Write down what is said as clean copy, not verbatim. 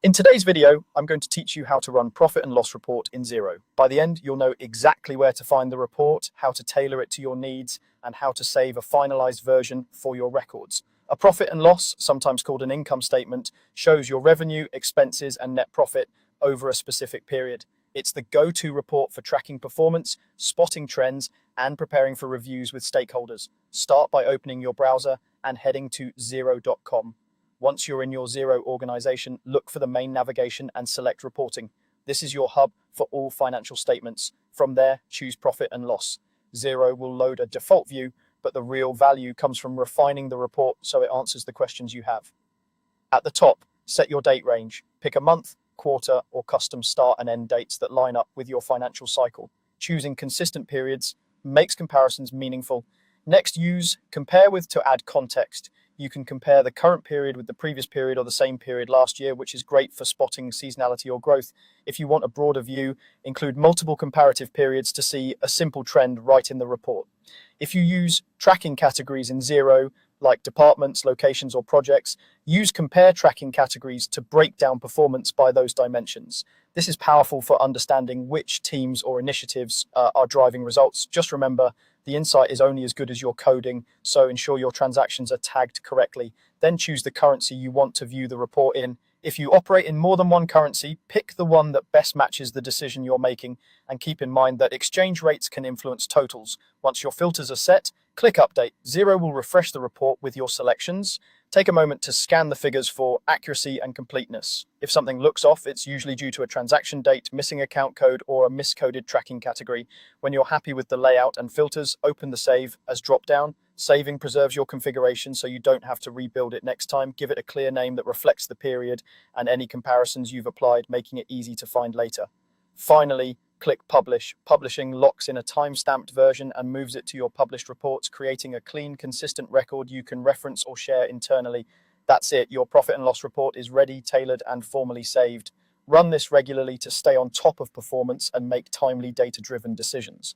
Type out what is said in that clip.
In today's video, I'm going to teach you how to run profit and loss report in Xero. By the end, you'll know exactly where to find the report, how to tailor it to your needs, and how to save a finalized version for your records. A profit and loss, sometimes called an income statement, shows your revenue, expenses, and net profit over a specific period. It's the go-to report for tracking performance, spotting trends, and preparing for reviews with stakeholders. Start by opening your browser and heading to Xero.com. Once you're in your Xero organization, look for the main navigation and select reporting. This is your hub for all financial statements. From there, choose profit and loss. Xero will load a default view, but the real value comes from refining the report so it answers the questions you have. At the top, set your date range. Pick a month, quarter, or custom start and end dates that line up with your financial cycle. Choosing consistent periods makes comparisons meaningful. Next, use compare with to add context. You can compare the current period with the previous period or the same period last year, which is great for spotting seasonality or growth. If you want a broader view, include multiple comparative periods to see a simple trend right in the report. If you use tracking categories in Xero, like departments, locations, or projects, use compare tracking categories to break down performance by those dimensions. This is powerful for understanding which teams or initiatives are driving results. Just remember, the insight is only as good as your coding, so ensure your transactions are tagged correctly. Then choose the currency you want to view the report in. If you operate in more than one currency, pick the one that best matches the decision you're making, and keep in mind that exchange rates can influence totals. Once your filters are set, click Update. Xero will refresh the report with your selections. Take a moment to scan the figures for accuracy and completeness. If something looks off, it's usually due to a transaction date, missing account code, or a miscoded tracking category. When you're happy with the layout and filters, open the Save as drop-down. Saving preserves your configuration so you don't have to rebuild it next time. Give it a clear name that reflects the period and any comparisons you've applied, making it easy to find later. Finally, click Publish. Publishing locks in a time-stamped version and moves it to your published reports, creating a clean, consistent record you can reference or share internally. That's it. Your profit and loss report is ready, tailored, and formally saved. Run this regularly to stay on top of performance and make timely data-driven decisions.